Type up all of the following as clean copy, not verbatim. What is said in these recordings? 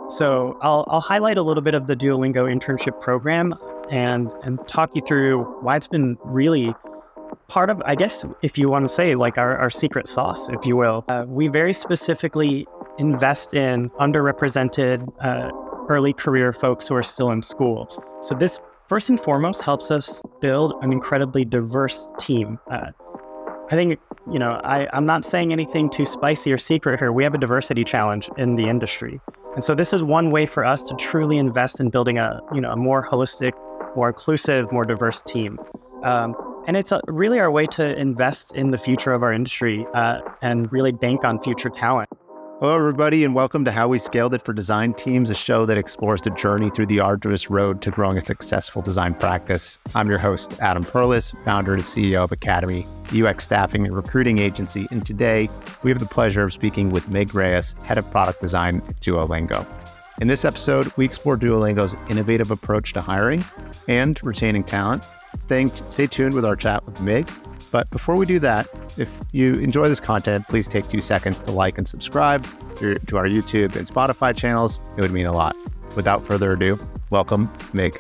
So I'll highlight a little bit of the Duolingo internship program and talk you through why it's been really part of, I guess, if you want to say, like our secret sauce, if you will. We very specifically invest in underrepresented early career folks who are still in school. So this, first and foremost, helps us build an incredibly diverse team. I think, I'm not saying anything too spicy or secret here. We have a diversity challenge in the industry. And so this is one way for us to truly invest in building a more holistic, more inclusive, more diverse team. And it's really our way to invest in the future of our industry and really bank on future talent. Hello, everybody, and welcome to How We Scaled It for Design Teams, a show that explores the journey through the arduous road to growing a successful design practice. I'm your host, Adam Perlis, founder and CEO of Academy, UX staffing and recruiting agency. And today, we have the pleasure of speaking with Mig Reyes, head of product design at Duolingo. In this episode, we explore Duolingo's innovative approach to hiring and retaining talent. Stay tuned with our chat with Mig. But before we do that, if you enjoy this content, please take 2 seconds to like and subscribe to our YouTube and Spotify channels. It would mean a lot. Without further ado, welcome, Mig.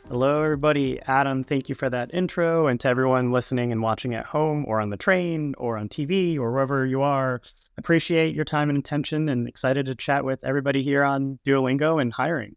Hello, everybody. Adam, thank you for that intro. And to everyone listening and watching at home or on the train or on TV or wherever you are, appreciate your time and attention and excited to chat with everybody here on Duolingo and hiring.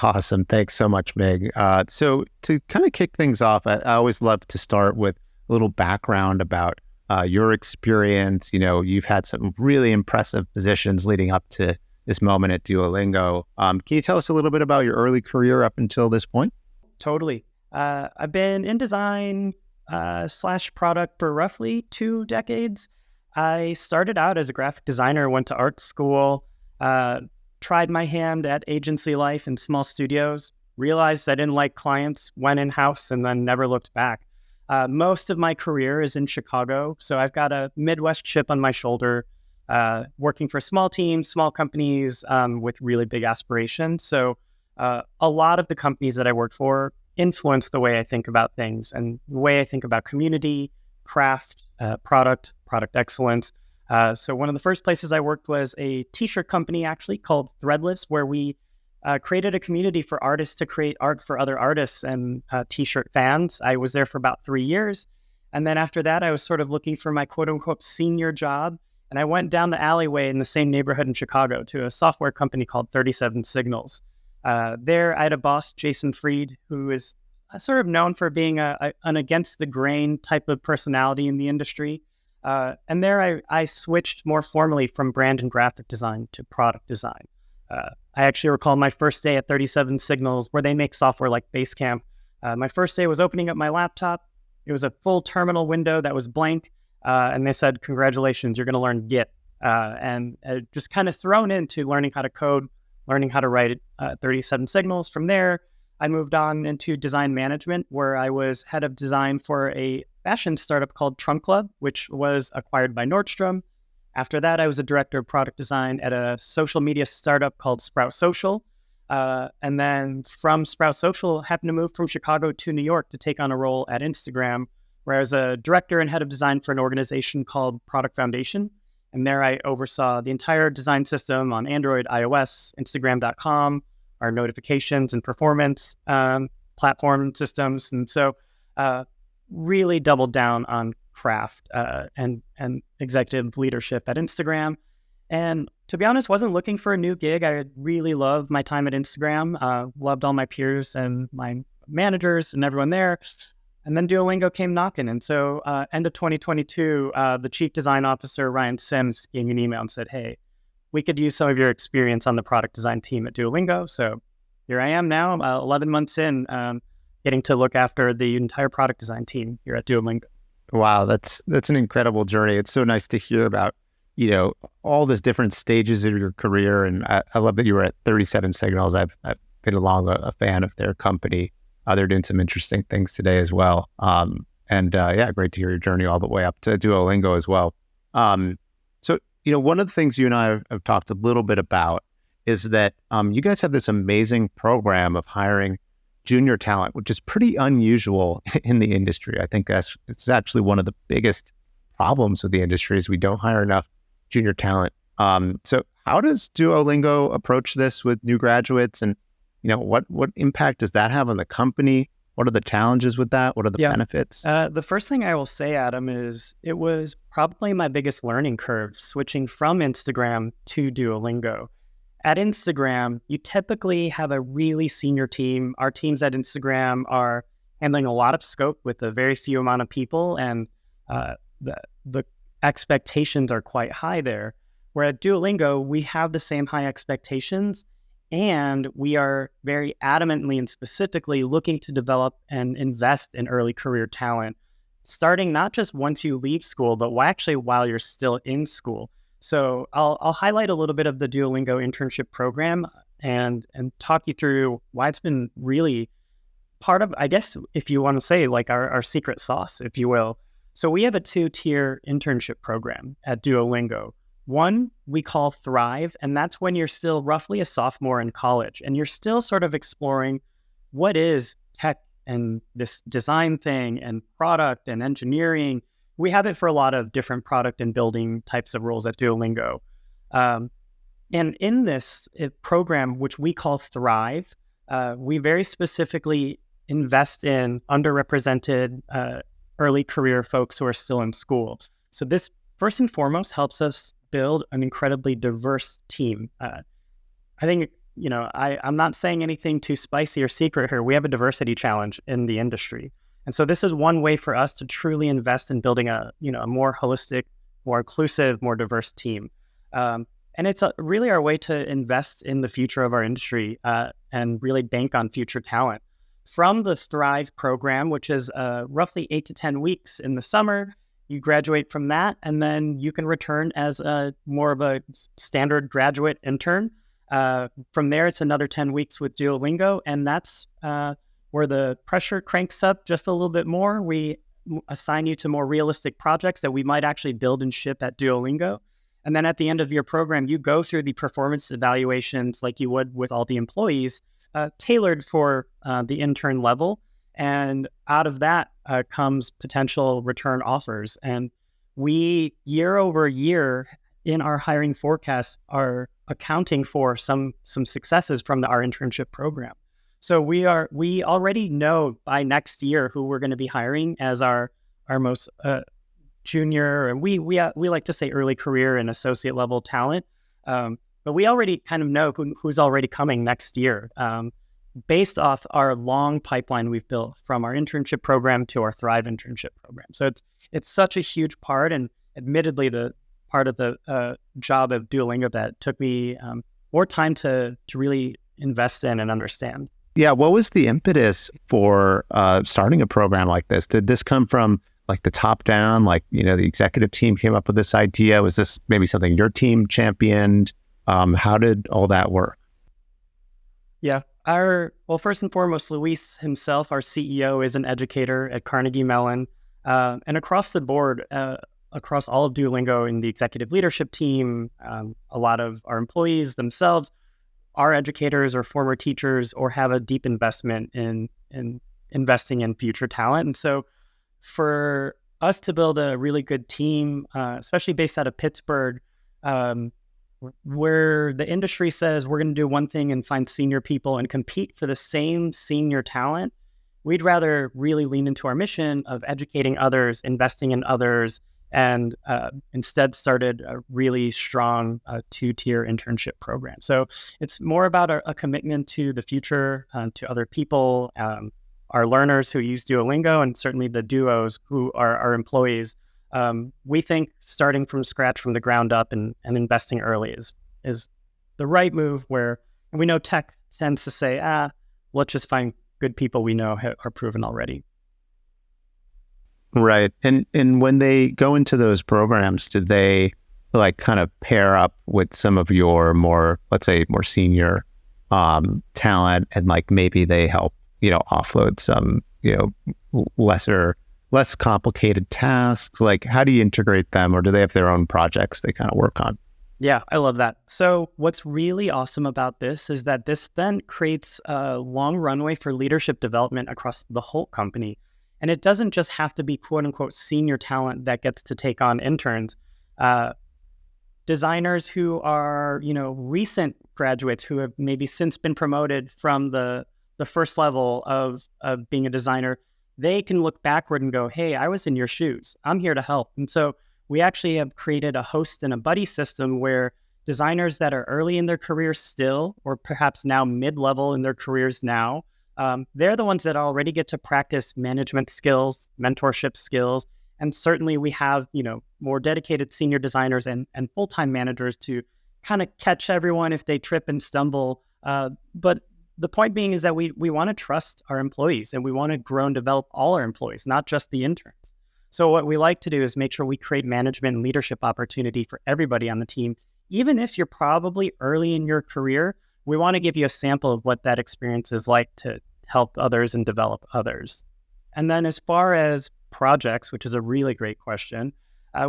Awesome. Thanks so much, Mig. So to kind of kick things off, I always love to start with a little background about your experience. You've had some really impressive positions leading up to this moment at Duolingo. Can you tell us a little bit about your early career up until this point? Totally. I've been in design / product for roughly 2 decades. I started out as a graphic designer, went to art school, tried my hand at agency life in small studios, realized I didn't like clients, went in-house, and then never looked back. Most of my career is in Chicago, so I've got a Midwest chip on my shoulder, working for small teams, small companies with really big aspirations. So a lot of the companies that I worked for influence the way I think about things and the way I think about community, craft, product excellence. So one of the first places I worked was a t-shirt company actually called Threadless, where we created a community for artists to create art for other artists and t-shirt fans. I was there for about 3 years. And then after that, I was sort of looking for my quote unquote senior job. And I went down the alleyway in the same neighborhood in Chicago to a software company called 37 Signals. There, I had a boss, Jason Fried, who is sort of known for being an against the grain type of personality in the industry. And there I switched more formally from brand and graphic design to product design. I actually recall my first day at 37 Signals, where they make software like Basecamp. My first day was opening up my laptop. It was a full terminal window that was blank. And they said, congratulations, you're going to learn Git. And just kind of thrown into learning how to code, learning how to write 37 Signals. From there, I moved on into design management, where I was head of design for a fashion startup called Trunk Club, which was acquired by Nordstrom. After that, I was a director of product design at a social media startup called Sprout Social. And then from Sprout Social, happened to move from Chicago to New York to take on a role at Instagram, where I was a director and head of design for an organization called Product Foundation. And there I oversaw the entire design system on Android, iOS, Instagram.com, our notifications and performance platform systems. And so really doubled down on craft and executive leadership at Instagram. And to be honest, wasn't looking for a new gig. I really loved my time at Instagram, loved all my peers and my managers and everyone there. And then Duolingo came knocking. And so end of 2022, the chief design officer, Ryan Sims, gave me an email and said, hey, we could use some of your experience on the product design team at Duolingo. So here I am now, 11 months in, getting to look after the entire product design team here at Duolingo. Wow, that's an incredible journey. It's so nice to hear about, all those different stages of your career. And I love that you were at 37 Signals. I've been a fan of their company. They're doing some interesting things today as well. Great to hear your journey all the way up to Duolingo as well. So, one of the things you and I have talked a little bit about is that you guys have this amazing program of hiring junior talent, which is pretty unusual in the industry. I think it's actually one of the biggest problems with the industry is we don't hire enough junior talent. So How does Duolingo approach this with new graduates? And, what impact does that have on the company? What are the challenges with that? What are the Yeah. benefits? The first thing I will say, Adam, is it was probably my biggest learning curve switching from Instagram to Duolingo. At Instagram, you typically have a really senior team. Our teams at Instagram are handling a lot of scope with a very few amount of people, and the expectations are quite high there. Where at Duolingo, we have the same high expectations, and we are very adamantly and specifically looking to develop and invest in early career talent, starting not just once you leave school, but actually while you're still in school. So I'll highlight a little bit of the Duolingo internship program and talk you through why it's been really part of, I guess, if you want to say, like our secret sauce, if you will. So we have a 2-tier internship program at Duolingo. One we call Thrive, and that's when you're still roughly a sophomore in college and you're still sort of exploring what is tech and this design thing and product and engineering. We have it for a lot of different product and building types of roles at Duolingo. And in this program, which we call Thrive, we very specifically invest in underrepresented early career folks who are still in school. So this first and foremost helps us build an incredibly diverse team. I think, I'm not saying anything too spicy or secret here. We have a diversity challenge in the industry. And so this is one way for us to truly invest in building a more holistic, more inclusive, more diverse team. And it's really our way to invest in the future of our industry and really bank on future talent. From the Thrive program, which is roughly 8 to 10 weeks in the summer, you graduate from that, and then you can return as more of a standard graduate intern. From there, it's another 10 weeks with Duolingo, and that's where the pressure cranks up just a little bit more. We assign you to more realistic projects that we might actually build and ship at Duolingo. And then at the end of your program, you go through the performance evaluations like you would with all the employees, tailored for the intern level. And out of that comes potential return offers. And we, year over year, in our hiring forecasts, are accounting for some successes from our internship program. So we already know by next year who we're going to be hiring as our most junior, and we like to say early career and associate level talent. But we already kind of know who's already coming next year. Based off our long pipeline we've built from our internship program to our Thrive internship program. So it's such a huge part, and admittedly the part of the job of Duolingo that took me more time to really invest in and understand. Yeah, what was the impetus for starting a program like this? Did this come from like the top down, the executive team came up with this idea? Was this maybe something your team championed? How did all that work? Yeah. First and foremost, Luis himself, our CEO, is an educator at Carnegie Mellon. And across the board, across all of Duolingo in the executive leadership team, a lot of our employees themselves are educators or former teachers or have a deep investment in investing in future talent. And so for us to build a really good team, especially based out of Pittsburgh, where the industry says we're going to do one thing and find senior people and compete for the same senior talent, we'd rather really lean into our mission of educating others, investing in others, and instead started a really strong 2-tier internship program. So it's more about a commitment to the future, to other people, our learners who use Duolingo, and certainly the duos who are our employees. We think starting from scratch, from the ground up, and investing early is the right move. Where we know tech tends to say, let's just find good people we know are proven already. Right. And when they go into those programs, did they kind of pair up with some of your more, let's say, more senior talent, and maybe they help, offload some, less complicated tasks? How do you integrate them, or do they have their own projects they kind of work on? Yeah, I love that. So what's really awesome about this is that this then creates a long runway for leadership development across the whole company. And it doesn't just have to be quote unquote senior talent that gets to take on interns. designers who are, recent graduates who have maybe since been promoted from the first level of being a designer, they can look backward and go, hey, I was in your shoes. I'm here to help. And so we actually have created a host and a buddy system where designers that are early in their careers still, or perhaps now mid-level in their careers now, they're the ones that already get to practice management skills, mentorship skills. And certainly we have, more dedicated senior designers and full-time managers to kind of catch everyone if they trip and stumble. But the point being is that we want to trust our employees, and we want to grow and develop all our employees, not just the interns. So what we like to do is make sure we create management and leadership opportunity for everybody on the team. Even if you're probably early in your career, we want to give you a sample of what that experience is like to help others and develop others. And then as far as projects, which is a really great question,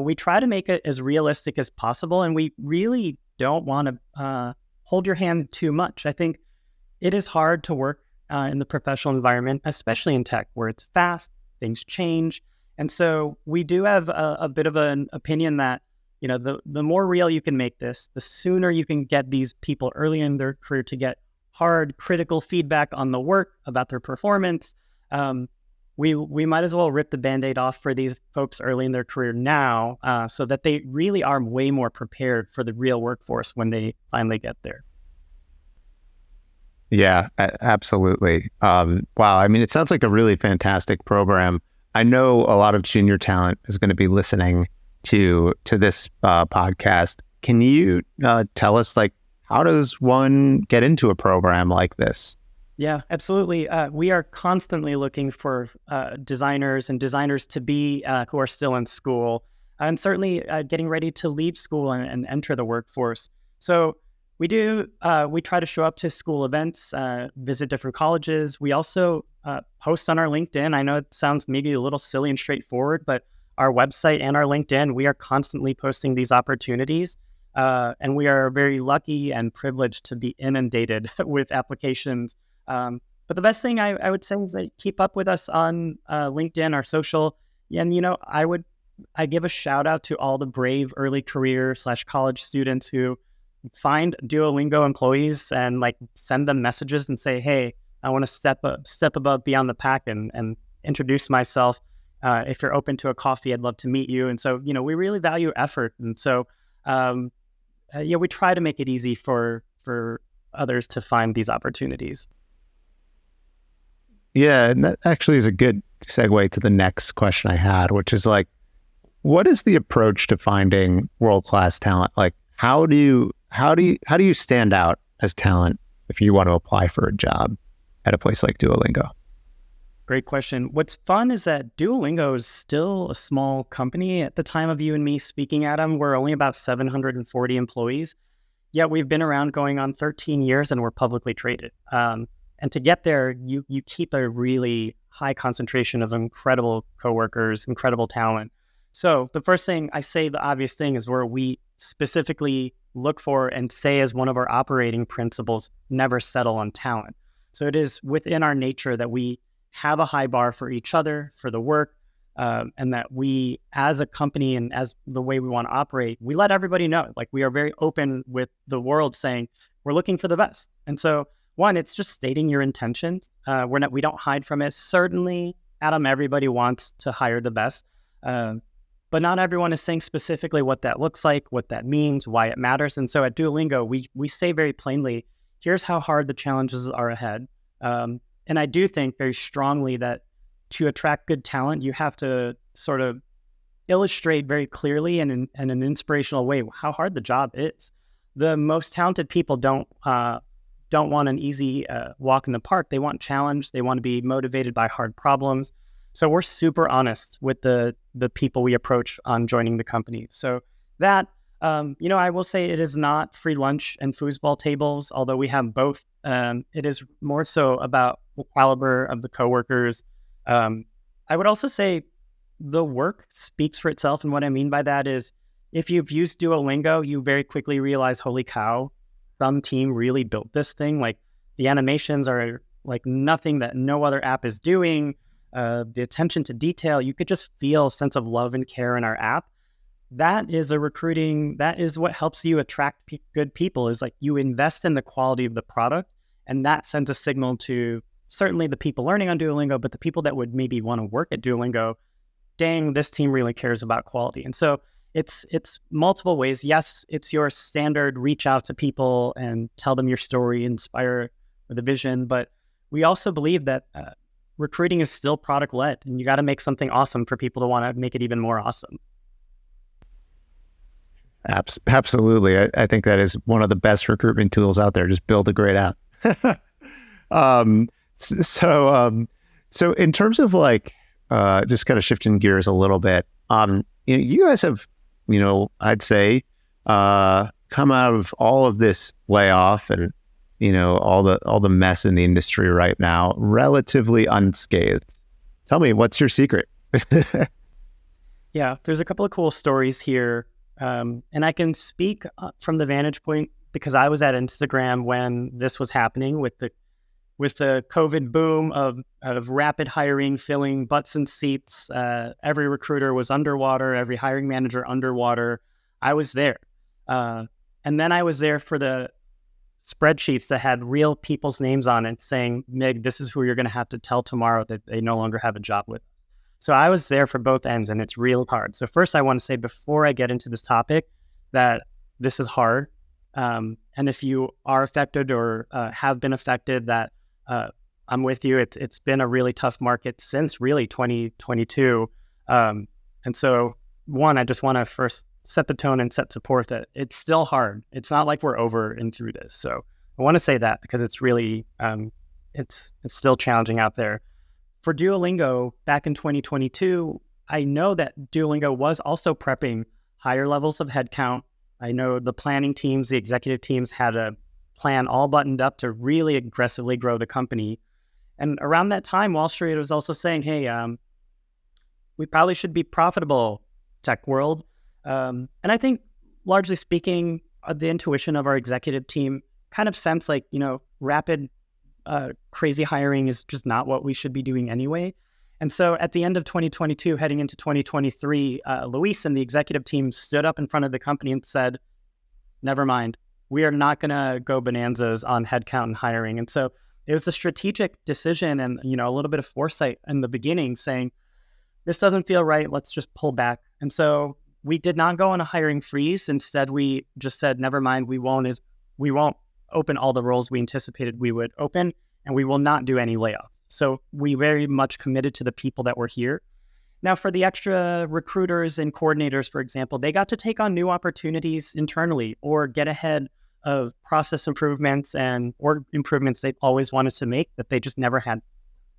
we try to make it as realistic as possible, and we really don't want to hold your hand too much. I think it is hard to work in the professional environment, especially in tech, where it's fast, things change. And so we do have a bit of an opinion that, the more real you can make this, the sooner you can get these people early in their career to get hard, critical feedback on the work, about their performance. We might as well rip the Band-Aid off for these folks early in their career now, so that they really are way more prepared for the real workforce when they finally get there. Yeah, absolutely. Wow. I mean, it sounds like a really fantastic program. I know a lot of junior talent is going to be listening to this podcast. Can you tell us, how does one get into a program like this? Yeah, absolutely. We are constantly looking for designers to be who are still in school, and certainly getting ready to leave school and enter the workforce. So we try to show up to school events, visit different colleges. We also post on our LinkedIn. I know it sounds maybe a little silly and straightforward, but our website and our LinkedIn, we are constantly posting these opportunities. And we are very lucky and privileged to be inundated with applications. But the best thing I would say is that keep up with us on LinkedIn, our social. And, I give a shout out to all the brave early career / college students who find Duolingo employees and send them messages and say, hey, I want to step above beyond the pack and introduce myself. If you're open to a coffee, I'd love to meet you. And so, we really value effort. And so, we try to make it easy for others to find these opportunities. Yeah, and that actually is a good segue to the next question I had, which is what is the approach to finding world-class talent? How do you stand out as talent if you want to apply for a job at a place like Duolingo? Great question. What's fun is that Duolingo is still a small company. At the time of you and me speaking, Adam, we're only about 740 employees. Yet we've been around going on 13 years and we're publicly traded. And to get there, you keep a really high concentration of incredible coworkers, incredible talent. So the first thing I say, the obvious thing, is where we specifically look for and say as one of our operating principles, never settle on talent. So it is within our nature that we have a high bar for each other, for the work, and that we, as a company and as the way we want to operate, we let everybody know. We are very open with the world, saying we're looking for the best. And so, one, it's just stating your intentions. We don't hide from it. Certainly, Adam, everybody wants to hire the best, but not everyone is saying specifically what that looks like, what that means, why it matters. And so at Duolingo, we say very plainly, here's how hard the challenges are ahead. And I do think very strongly that to attract good talent, you have to sort of illustrate very clearly and in an inspirational way how hard the job is. The most talented people don't want an easy walk in the park. They want challenge. They want to be motivated by hard problems. So we're super honest with the people we approach on joining the company. So that, I will say it is not free lunch and foosball tables, although we have both. It is more so about the caliber of the coworkers. I would also say the work speaks for itself. And what I mean by that is if you've used Duolingo, you very quickly realize, holy cow, some team really built this thing. The animations are nothing that no other app is doing. The attention to detail, you could just feel a sense of love and care in our app. that is that is what helps you attract good people, is like you invest in the quality of the product, and that sends a signal to certainly the people learning on Duolingo, but the people that would maybe want to work at Duolingo, dang, this team really cares about quality. And so it's multiple ways. Yes, it's your standard reach out to people and tell them your story, inspire with a vision, but we also believe that recruiting is still product led, and you got to make something awesome for people to want to make it even more awesome. Absolutely. I think that is one of the best recruitment tools out there. Just build a great app. So in terms of like, just kind of shifting gears a little bit, you guys have, I'd say, come out of all of this layoff and, all the mess in the industry right now, relatively unscathed. Tell me, what's your secret? Yeah, there's a couple of cool stories here. And I can speak from the vantage point because I was at Instagram when this was happening with the COVID boom of rapid hiring, filling butts and seats. Every recruiter was underwater, every hiring manager underwater. I was there. And then I was there for the spreadsheets that had real people's names on it saying, Mig, this is who you're going to have to tell tomorrow that they no longer have a job with us. So I was there for both ends, and it's real hard. So first I want to say, before I get into this topic, that this is hard. And if you are affected or have been affected, that I'm with you. It's been a really tough market since really 2022. And so one, I just want to first set the tone and set support that it's still hard. It's not like we're over and through this. So I want to say that because it's really, it's still challenging out there. For Duolingo back in 2022, I know that Duolingo was also prepping higher levels of headcount. I know the planning teams, the executive teams had a plan all buttoned up to really aggressively grow the company. And around that time, Wall Street was also saying, hey, we probably should be profitable, tech world. And I think, largely speaking, the intuition of our executive team kind of sensed like, rapid, crazy hiring is just not what we should be doing anyway. And so at the end of 2022, heading into 2023, Luis and the executive team stood up in front of the company and said, never mind, we are not going to go bonanzas on headcount and hiring. And so it was a strategic decision and, a little bit of foresight in the beginning saying, this doesn't feel right. Let's just pull back. And so we did not go on a hiring freeze. Instead, we just said, never mind, we won't open all the roles we anticipated we would open, and we will not do any layoffs. So we very much committed to the people that were here. Now, for the extra recruiters and coordinators, for example, they got to take on new opportunities internally or get ahead of process improvements or improvements they've always wanted to make that they just never had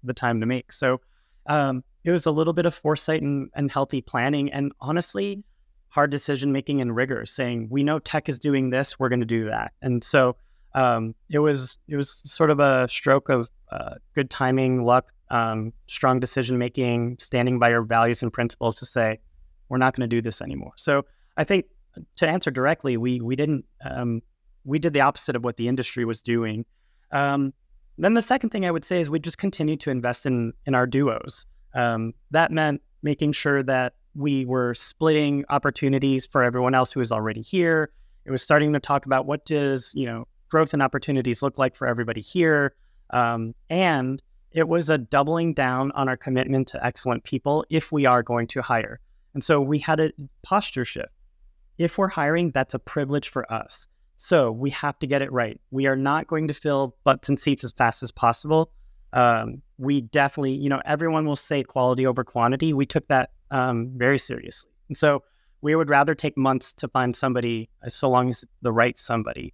the time to make. So it was a little bit of foresight and healthy planning, and honestly, hard decision-making and rigor, saying, we know tech is doing this, we're going to do that. And so it was sort of a stroke of good timing, luck, strong decision-making, standing by your values and principles to say, we're not going to do this anymore. So I think, to answer directly, we did the opposite of what the industry was doing. Then the second thing I would say is we just continued to invest in our duos. That meant making sure that we were splitting opportunities for everyone else who was already here. It was starting to talk about what does, growth and opportunities look like for everybody here. And it was a doubling down on our commitment to excellent people if we are going to hire. And so we had a posture shift. If we're hiring, that's a privilege for us. So we have to get it right. We are not going to fill butts and seats as fast as possible. We definitely, everyone will say quality over quantity. We took that very seriously. And so we would rather take months to find somebody so long as it's the right somebody.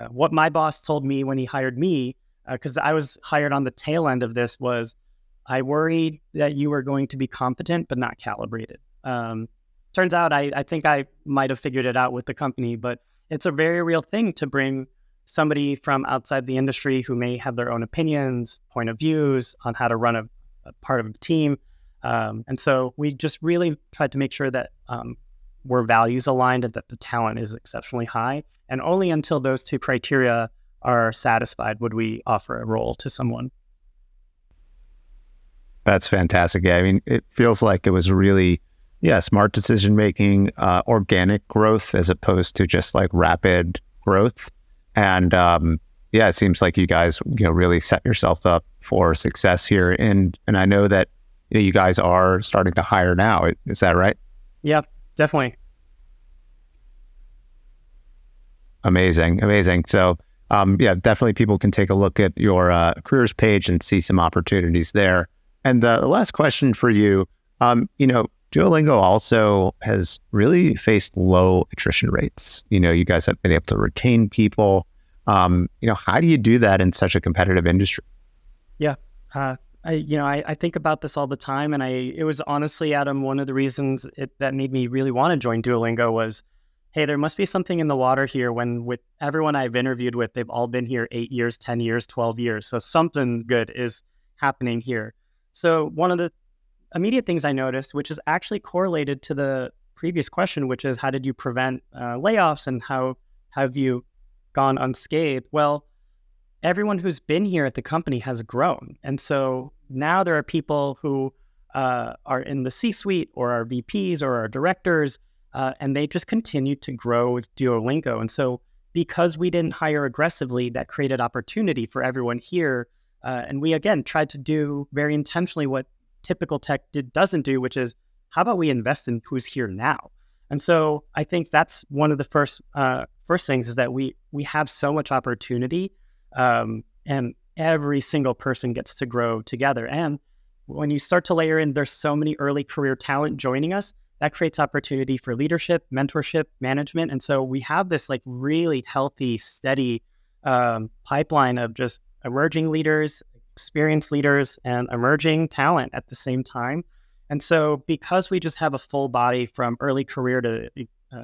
What my boss told me when he hired me, because I was hired on the tail end of this, was I worried that you were going to be competent but not calibrated. Turns out I think I might have figured it out with the company, but it's a very real thing to bring somebody from outside the industry who may have their own opinions, point of views on how to run a part of a team. And so we just really tried to make sure that we're values aligned and that the talent is exceptionally high. And only until those two criteria are satisfied would we offer a role to someone. That's fantastic. Yeah, I mean, it feels like it was really smart decision making, organic growth as opposed to just like rapid growth. And it seems like you guys, really set yourself up for success here. And I know that you guys are starting to hire now. Is that right? Yeah, definitely. Amazing. So, definitely people can take a look at your careers page and see some opportunities there. And the last question for you, Duolingo also has really faced low attrition rates. You guys have been able to retain people. How do you do that in such a competitive industry? Yeah. I think about this all the time, and it was honestly, Adam, one of the reasons that made me really want to join Duolingo was, hey, there must be something in the water here when with everyone I've interviewed with, they've all been here 8 years, 10 years, 12 years. So something good is happening here. So one of the immediate things I noticed, which is actually correlated to the previous question, which is how did you prevent layoffs and how have you gone unscathed? Well, everyone who's been here at the company has grown. And so now there are people who are in the C-suite or are VPs or are directors, and they just continue to grow with Duolingo. And so because we didn't hire aggressively, that created opportunity for everyone here. And we, again, tried to do very intentionally what typical tech doesn't do, which is how about we invest in who's here now? And so I think that's one of the first things is that we have so much opportunity, and every single person gets to grow together. And when you start to layer in, there's so many early career talent joining us, that creates opportunity for leadership, mentorship, management. And so we have this like really healthy, steady pipeline of just emerging leaders, experienced leaders, and emerging talent at the same time. And so because we just have a full body from early career to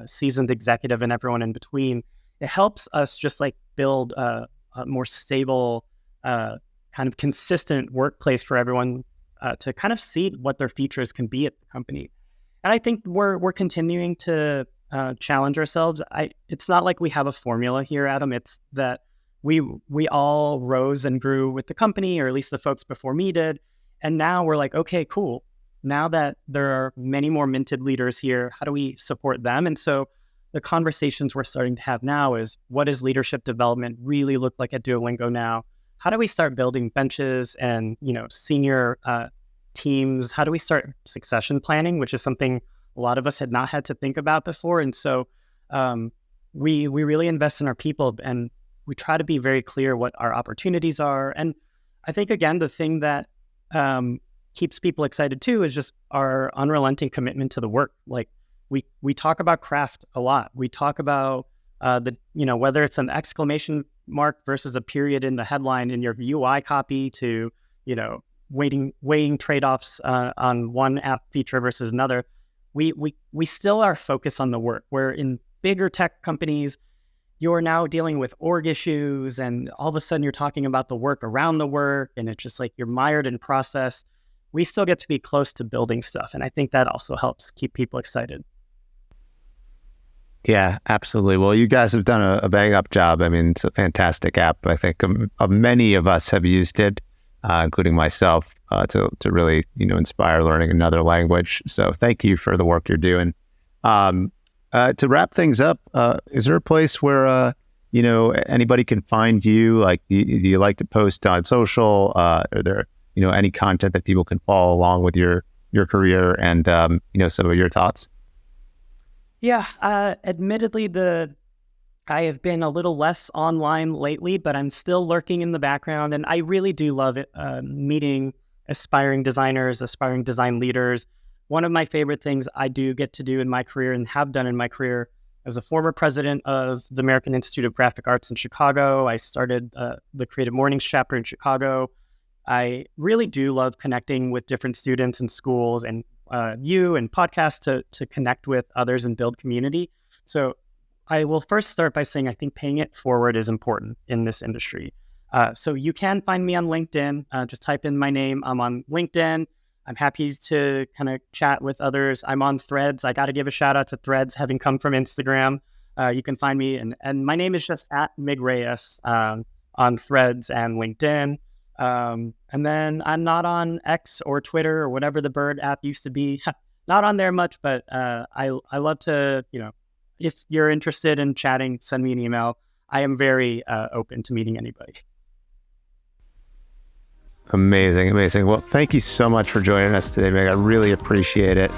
seasoned executive and everyone in between, it helps us just like build a more stable, kind of consistent workplace for everyone to kind of see what their futures can be at the company. And I think we're continuing to challenge ourselves. It's not like we have a formula here, Adam. It's that we all rose and grew with the company, or at least the folks before me did. And now we're like, okay, cool. Now that there are many more minted leaders here, how do we support them? And so the conversations we're starting to have now is, what does leadership development really look like at Duolingo now? How do we start building benches and, senior teams? How do we start succession planning, which is something a lot of us had not had to think about before? And so we really invest in our people, and we try to be very clear what our opportunities are. And I think, again, the thing that keeps people excited too is just our unrelenting commitment to the work. Like we talk about craft a lot. We talk about whether it's an exclamation mark versus a period in the headline in your UI copy to, weighing trade-offs on one app feature versus another. We still are focused on the work, where in bigger tech companies, you're now dealing with org issues, and all of a sudden you're talking about the work around the work, and it's just like you're mired in process. We still get to be close to building stuff, and I think that also helps keep people excited. Yeah, absolutely. Well, you guys have done a bang up job. I mean, it's a fantastic app. I think many of us have used it, including myself, to really, inspire learning another language. So thank you for the work you're doing. To wrap things up, is there a place where, anybody can find you? Like, do you like to post on social? Are there, any content that people can follow along with your career and, some of your thoughts? Yeah, admittedly, I have been a little less online lately, but I'm still lurking in the background. And I really do love it, meeting aspiring designers, aspiring design leaders. One of my favorite things I do get to do in my career and have done in my career, as a former president of the American Institute of Graphic Arts in Chicago, I started the Creative Mornings chapter in Chicago. I really do love connecting with different students and schools and you and podcasts to connect with others and build community. So I will first start by saying I think paying it forward is important in this industry. So you can find me on LinkedIn. Just type in my name. I'm on LinkedIn. I'm happy to kind of chat with others. I'm on Threads. I got to give a shout out to Threads, having come from Instagram. You can find me, and my name is just at Mig Reyes on Threads and LinkedIn. And then I'm not on X or Twitter or whatever the bird app used to be. not on there much, but I love to, if you're interested in chatting, send me an email. I am very open to meeting anybody. Amazing. Well, thank you so much for joining us today, Meg. I really appreciate it.